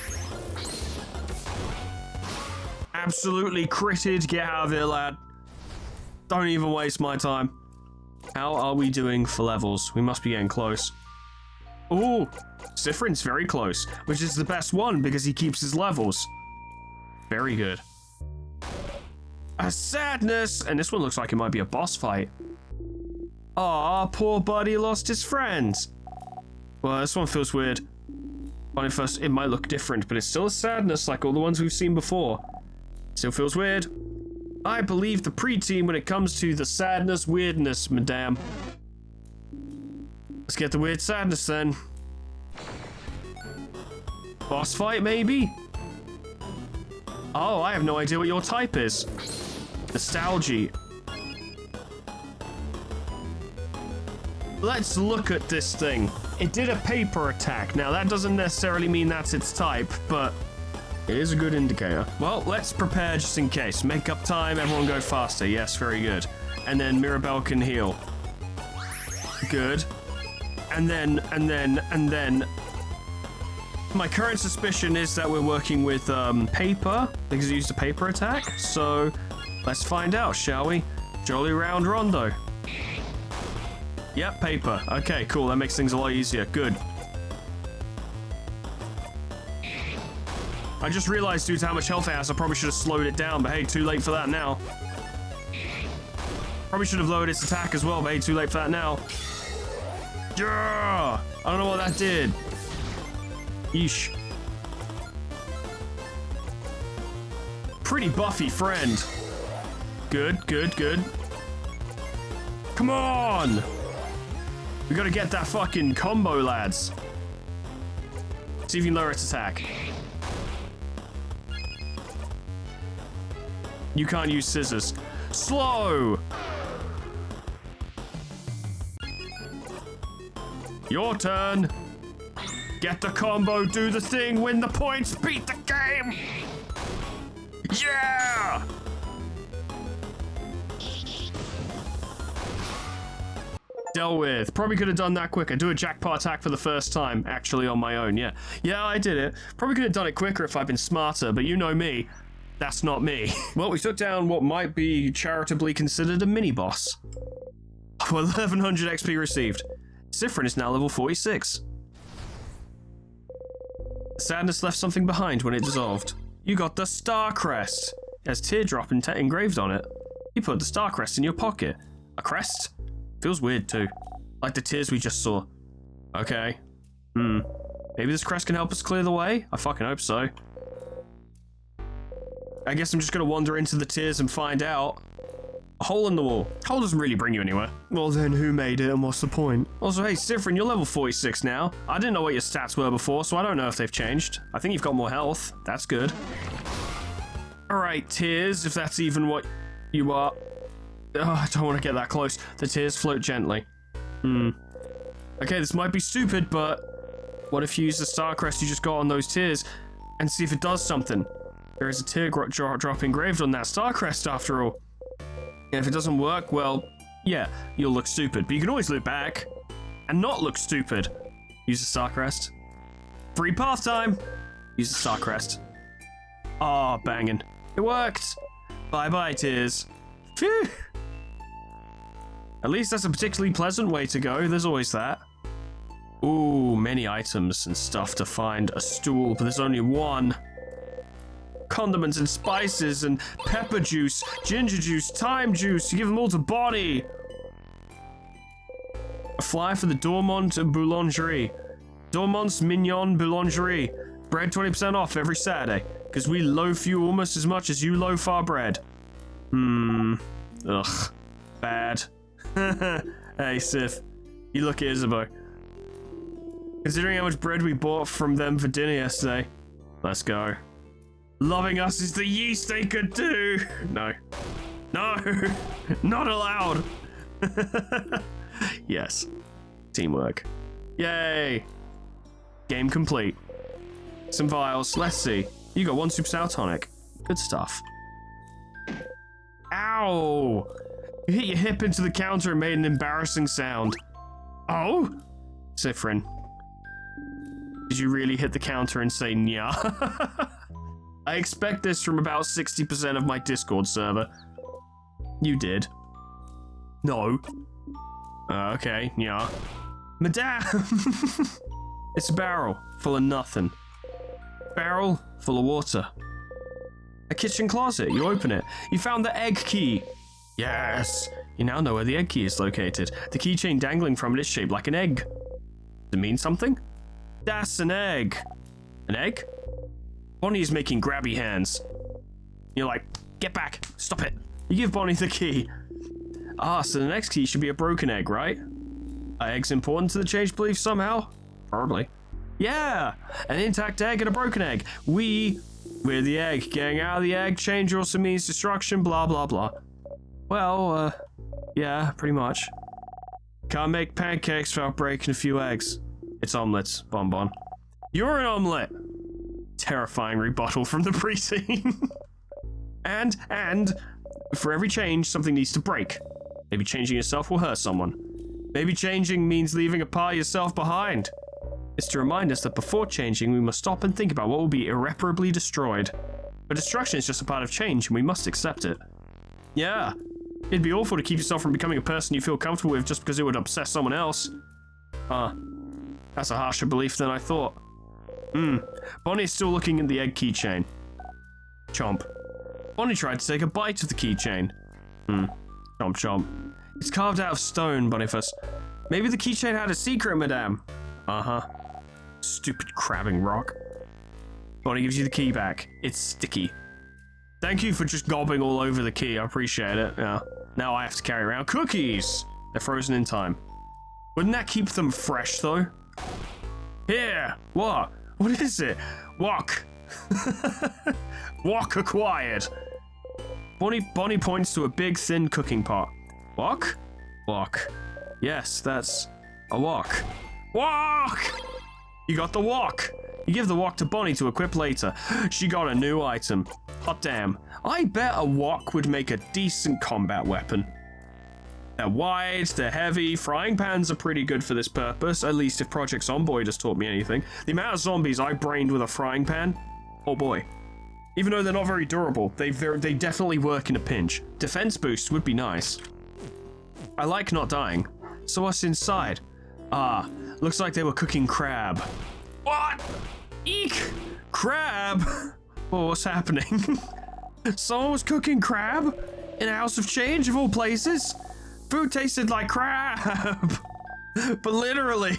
Absolutely critted. Get out of here, lad. Don't even waste my time. How are we doing for levels? We must be getting close. Ooh, Sifrin's very close, which is the best one because he keeps his levels. Very good. A sadness, and this one looks like it might be a boss fight. Aw, poor buddy lost his friend. Well, this one feels weird. When first, it might look different, but it's still a sadness like all the ones we've seen before. Still feels weird. I believe the pre-team when it comes to the sadness weirdness, madame. Let's get the weird sadness then. Boss fight, maybe? Oh, I have no idea what your type is. Nostalgia. Let's look at this thing. It did a paper attack. Now, that doesn't necessarily mean that's its type, but it is a good indicator. Well, let's prepare just in case. Make up time, everyone go faster. Yes, very good. And then Mirabel can heal. Good. And then... My current suspicion is that we're working with paper, because he used a paper attack. So, let's find out, shall we? Jolly round rondo. Yep, paper. Okay, cool. That makes things a lot easier. Good. I just realized due to how much health it has, I probably should have slowed it down, but hey, too late for that now. Probably should have lowered its attack as well, but hey, too late for that now. Yeah! I don't know what that did. Yeesh. Pretty buffy friend. Good, good, good. Come on! We gotta get that fucking combo, lads. See if you can lower its attack. You can't use scissors. Slow! Your turn. Get the combo, do the thing, win the points, beat the game! Yeah! Dealt with. Probably could have done that quicker. Do a jackpot attack for the first time, actually on my own, yeah. Yeah, I did it. Probably could have done it quicker if I'd been smarter, but you know me. That's not me. Well, we took down what might be charitably considered a mini-boss. 1100 XP received. Siffrin is now level 46. Sadness left something behind when it dissolved. You got the Star Crest. It has teardrop engraved on it. You put the Star Crest in your pocket. A crest? Feels weird too. Like the tears we just saw. Okay. Maybe this crest can help us clear the way? I fucking hope so. I guess I'm just gonna wander into the tears and find out. A hole in the wall. Hole doesn't really bring you anywhere. Well then, who made it and what's the point? Also, hey, Siffrin, you're level 46 now. I didn't know what your stats were before, so I don't know if they've changed. I think you've got more health. That's good. Alright, tears, if that's even what you are. Oh, I don't want to get that close. The tears float gently. Okay, this might be stupid, but what if you use the star crest you just got on those tears and see if it does something? There is a teardrop engraved on that star crest after all. And if it doesn't work, well, yeah, you'll look stupid. But you can always look back and not look stupid. Use the star crest. Free path time. Use the star crest. Ah, banging. It worked. Bye-bye, tears. Phew. At least that's a particularly pleasant way to go. There's always that. Ooh, many items and stuff to find. A stool, but there's only one. Condiments and spices and pepper juice, ginger juice, thyme juice. You give them all to Bonnie. A flyer for the Dormont Boulangerie. Dormont's Mignon Boulangerie. Bread 20% off every Saturday. Because we loaf you almost as much as you loaf our bread. Ugh. Bad. Hey, Sif. You look at Isabeau. Considering how much bread we bought from them for dinner yesterday. Let's go. Loving us is the yeast they could do. No. No. Not allowed. Yes. Teamwork. Yay. Game complete. Some vials. Let's see. You got one super sour tonic. Good stuff. Ow. You hit your hip into the counter and made an embarrassing sound. Oh? Siffrin. Did you really hit the counter and say nya? I expect this from about 60% of my Discord server. You did. No. Okay, yeah. Madame! It's a barrel full of nothing. Barrel full of water. A kitchen closet. You open it. You found the egg key. Yes. You now know where the egg key is located. The keychain dangling from it is shaped like an egg. Does it mean something? That's an egg. An egg? Bonnie is making grabby hands. You're like, get back, stop it. You give Bonnie the key. Ah, so the next key should be a broken egg, right? Are eggs important to the change belief somehow? Probably. Yeah, an intact egg and a broken egg. We're the egg. Getting out of the egg change also means destruction, blah, blah, blah. Well, yeah, pretty much. Can't make pancakes without breaking a few eggs. It's omelets, Bonbon. You're an omelet. Terrifying rebuttal from the pre-scene. and for every change, something needs to break. Maybe changing yourself will hurt someone. Maybe changing means leaving a part of yourself behind. It's to remind us that before changing, we must stop and think about what will be irreparably destroyed. But destruction is just a part of change, and we must accept it. Yeah, it'd be awful to keep yourself from becoming a person you feel comfortable with just because it would obsess someone else. That's a harsher belief than I thought. Bonnie's still looking at the egg keychain. Chomp. Bonnie tried to take a bite of the keychain. Chomp chomp. It's carved out of stone, Boniface. Maybe the keychain had a secret, madame. Stupid crabbing rock. Bonnie gives you the key back. It's sticky. Thank you for just gobbing all over the key. I appreciate it. Yeah. Now I have to carry around cookies. They're frozen in time. Wouldn't that keep them fresh, though? Here. What? What is it? Wok. Wok acquired. Bonnie points to a big, thin cooking pot. Wok? Wok. Yes, that's a wok. Wok! You got the wok. You give the wok to Bonnie to equip later. She got a new item. Hot damn. I bet a wok would make a decent combat weapon. They're wide, they're heavy. Frying pans are pretty good for this purpose, at least if Project Zomboid has taught me anything. The amount of zombies I brained with a frying pan, oh boy. Even though they're not very durable, they definitely work in a pinch. Defense boost would be nice. I like not dying. So what's inside? Ah, looks like they were cooking crab. What? Eek! Crab? Oh, what's happening? Someone was cooking crab? In a house of change of all places? Food tasted like crab! But literally!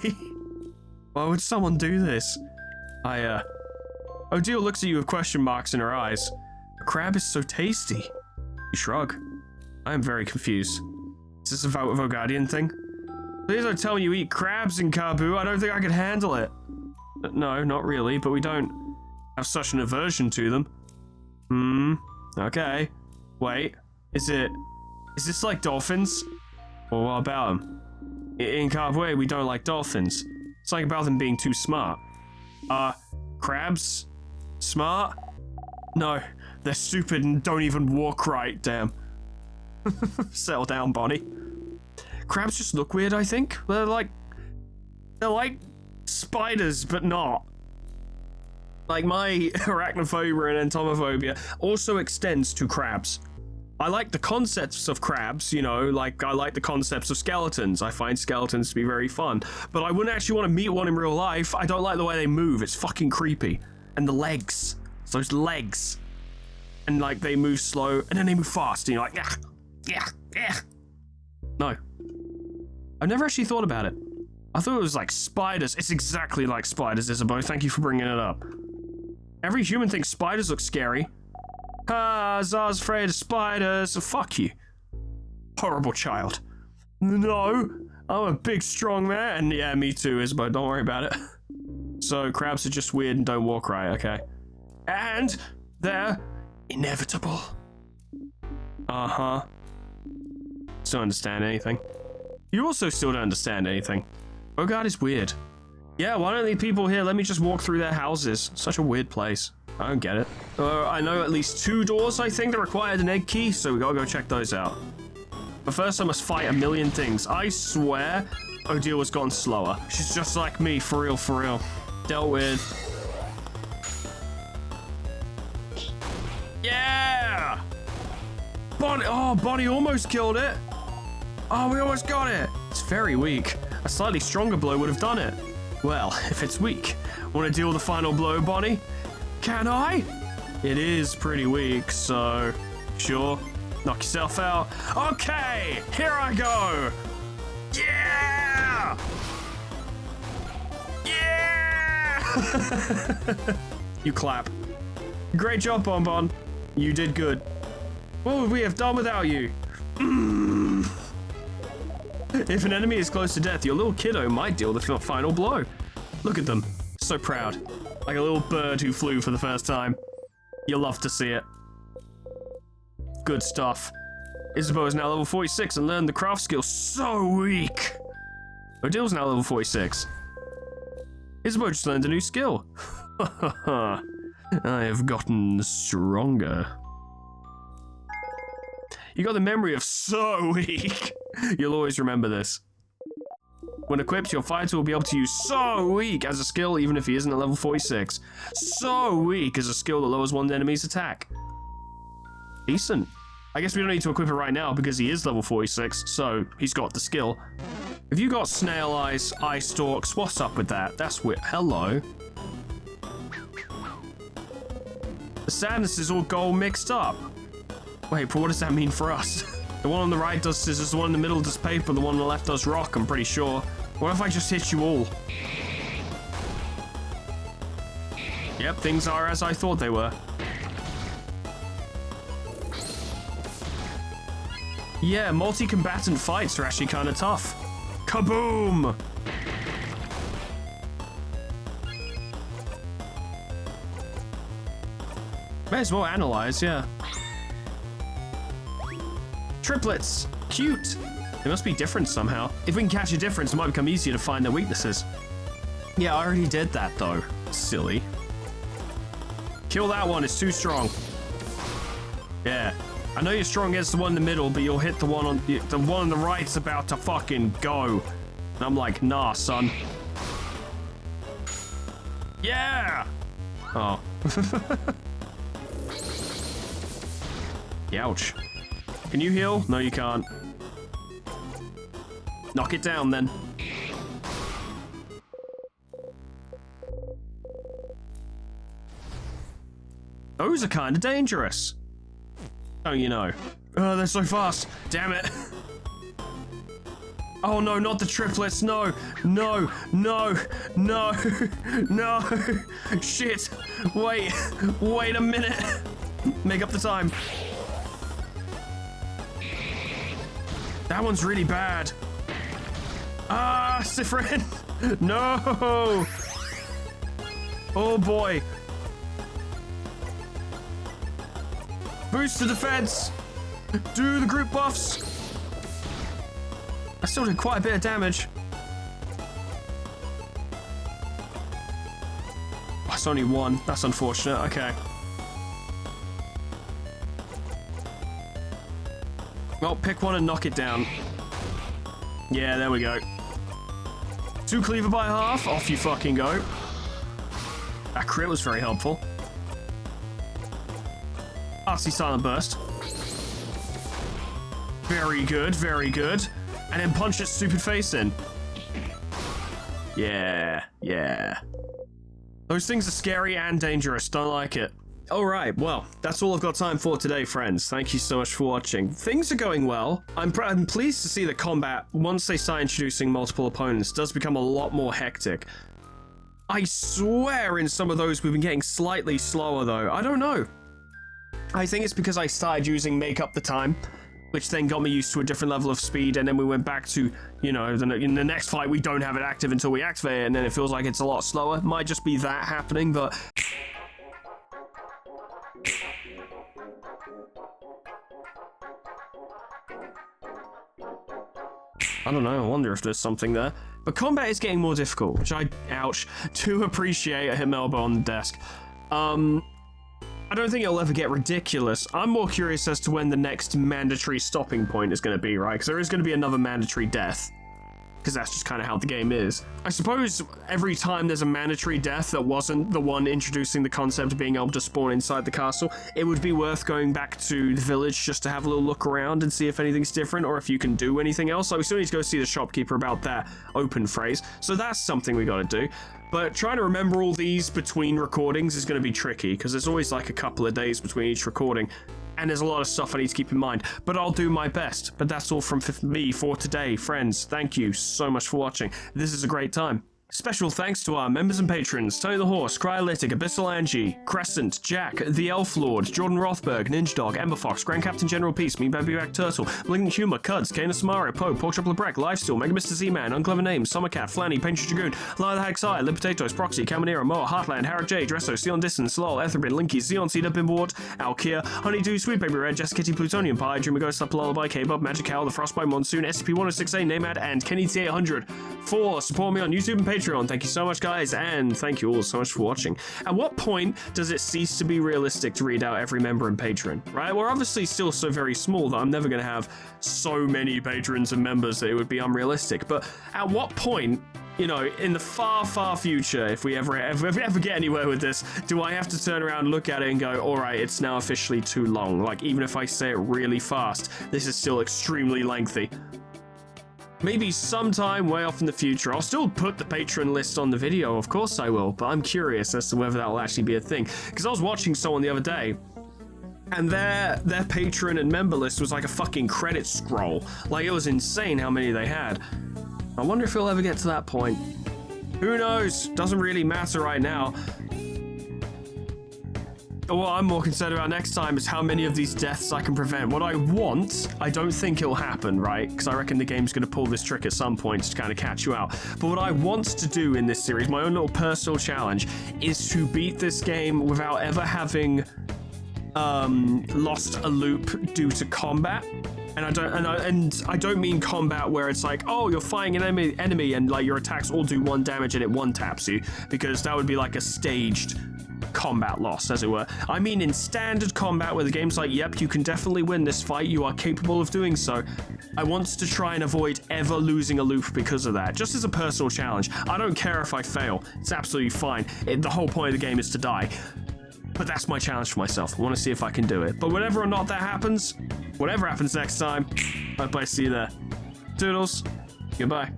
Why would someone do this? Odile looks at you with question marks in her eyes. A crab is so tasty. You shrug. I am very confused. Is this a Vogadian thing? Please don't tell me you eat crabs in Kabu. I don't think I could handle it. No, not really, but we don't have such an aversion to them. Okay. Wait, is this like dolphins? Well, what about them? In Kabwe, we don't like dolphins. Something about them being too smart. Crabs? Smart? No, they're stupid and don't even walk right, damn. Settle down, Bonnie. Crabs just look weird, I think. They're like spiders, but not. Like, my arachnophobia and entomophobia also extends to crabs. I like the concepts of crabs, you know, like I like the concepts of skeletons. I find skeletons to be very fun, but I wouldn't actually want to meet one in real life. I don't like the way they move. It's fucking creepy. And the legs. It's those legs. And like they move slow and then they move fast and you're like, yeah. No. I've never actually thought about it. I thought it was like spiders. It's exactly like spiders, Isabeau. Thank you for bringing it up. Every human thinks spiders look scary. Ah, Zar's afraid of spiders. So fuck you. Horrible child. No, I'm a big, strong man. Yeah, me too, Isabeau. Don't worry about it. So, crabs are just weird and don't walk right, okay? And they're inevitable. Uh-huh. Still don't understand anything. You also still don't understand anything. Bogart is weird. Yeah, why don't the people here let me just walk through their houses? Such a weird place. I don't get it. I know at least 2 doors, I think, that required an egg key, so we gotta go check those out. But first I must fight a million things. I swear Odile has gotten slower. She's just like me, for real, for real. Dealt with. Yeah! Bonnie almost killed it. Oh, we almost got it. It's very weak. A slightly stronger blow would have done it. Well, if it's weak, want to deal with the final blow, Bonnie? Can I? It is pretty weak, so sure. Knock yourself out. Okay, here I go. Yeah! Yeah! You clap. Great job, Bonbon. You did good. What would we have done without you? If an enemy is close to death, your little kiddo might deal the final blow. Look at them. So proud. Like a little bird who flew for the first time. You'll love to see it. Good stuff. Isabeau is now level 46 and learned the craft skill. So weak. Odile's now level 46. Isabeau just learned a new skill. I have gotten stronger. You got the memory of so weak. You'll always remember this. When equipped, your fighter will be able to use so weak as a skill even if he isn't at level 46. So weak as a skill that lowers one enemy's attack. Decent. I guess we don't need to equip it right now because he is level 46, so he's got the skill. If you got snail eyes, eye stalks, what's up with that? That's weird. Hello. The sadness is all gold mixed up. Wait, but what does that mean for us? The one on the right does scissors, the one in the middle does paper, the one on the left does rock, I'm pretty sure. What if I just hit you all? Yep, things are as I thought they were. Yeah, multi-combatant fights are actually kind of tough. Kaboom! May as well analyze, yeah. Triplets! Cute! They must be different somehow. If we can catch a difference, it might become easier to find their weaknesses. Yeah, I already did that though. Silly. Kill that one, it's too strong. Yeah. I know you're strong against the one in the middle, but you'll hit the one on the right's about to fucking go. And I'm like, nah, son. Yeah! Oh. Ouch. Can you heal? No, you can't. Knock it down, then. Those are kind of dangerous. Oh, you know. Oh, they're so fast. Damn it. Oh no, not the triplets. No, no, no, no, no. Shit. Wait a minute. Make up the time. That one's really bad. Ah, Sifrin. No. Oh boy. Boost to defense. Do the group buffs. I still did quite a bit of damage. That's only one. That's unfortunate. Okay. Well, pick one and knock it down. Yeah, there we go. 2 cleaver by half. Off you fucking go. That crit was very helpful. Artsy silent burst. Very good, very good. And then punch its stupid face in. Yeah, yeah. Those things are scary and dangerous. Don't like it. Alright, well, that's all I've got time for today, friends. Thank you so much for watching. Things are going well. I'm pleased to see that combat, once they start introducing multiple opponents, does become a lot more hectic. I swear in some of those we've been getting slightly slower, though. I don't know. I think it's because I started using Make Up the Time, which then got me used to a different level of speed, and then we went back to, you know, in the next fight we don't have it active until we activate it, and then it feels like it's a lot slower. Might just be that happening, but... I don't know, I wonder if there's something there. But combat is getting more difficult, which I, ouch, do appreciate. I hit my elbow on the desk. I don't think it'll ever get ridiculous. I'm more curious as to when the next mandatory stopping point is going to be, right? Because there is going to be another mandatory death. Because that's just kind of how the game is. I suppose every time there's a mandatory death that wasn't the one introducing the concept of being able to spawn inside the castle, it would be worth going back to the village just to have a little look around and see if anything's different or if you can do anything else. Like, we still need to go see the shopkeeper about that open phrase. So that's something we got to do. But trying to remember all these between recordings is going to be tricky because there's always like a couple of days between each recording. And there's a lot of stuff I need to keep in mind, but I'll do my best. But that's all from me for today, friends. Thank you so much for watching. This is a great time. Special thanks to our members and patrons: Tony the Horse, Cryolytic, Abyssal Angie, Crescent, Jack, The Elf Lord, Jordan Rothberg, Ninja Dog, Ember Fox, Grand Captain General Peace, Me Baby Back Turtle, Malignant Humor, Cuds, Kana Samara, Poe, Pork Chop Lebrec, Lifesteal, Mega Mr. Z-Man, Unclever Names, Summercat, Flanny, Painted Dragoon, Lie the Hag's Eye, Lib Potatoes, Proxy, Caminera, Moa, Heartland, Harrick J, Dresso, Sion Distance, Lol, Etherbin, Linky, Zeon, Cedar, Bimbwart, Alkia, Honeydew, Sweet Baby Red, Jessica Kitty, Plutonium Pie, Dreamer Ghost, Up Lullaby, K-Bob, Magic Owl, The Frostbite Monsoon, SCP-106A, Namad, and Kenny T800 for support me on YouTube and Patreon. Thank you so much, guys, and thank you all so much for watching. At what point does it cease to be realistic to read out every member and patron, right? We're obviously still so very small that I'm never going to have so many patrons and members that it would be unrealistic, but at what point, you know, in the far, far future, if we ever get anywhere with this, do I have to turn around and look at it and go, all right, it's now officially too long? Like, even if I say it really fast, this is still extremely lengthy. Maybe sometime way off in the future, I'll still put the patron list on the video, of course I will, but I'm curious as to whether that will actually be a thing. Because I was watching someone the other day, and their patron and member list was like a fucking credit scroll. Like, it was insane how many they had. I wonder if we'll ever get to that point. Who knows? Doesn't really matter right now. What I'm more concerned about next time is how many of these deaths I can prevent. What I want, I don't think it'll happen, right? Because I reckon the game's going to pull this trick at some point to kind of catch you out. But what I want to do in this series, my own little personal challenge, is to beat this game without ever having lost a loop due to combat. And I don't mean combat where it's like, oh, you're fighting an enemy and like your attacks all do 1 damage and it one taps you, because that would be like a staged combat loss, as it were. I mean in standard combat where the game's like, yep, you can definitely win this fight, you are capable of doing so. I want to try and avoid ever losing a loop because of that, just as a personal challenge. I don't care if I fail, it's absolutely fine. The whole point of the game is to die. But that's my challenge for myself. I want to see if I can do it. But whatever or not that happens, whatever happens next time, I hope I see you there. Toodles. Goodbye.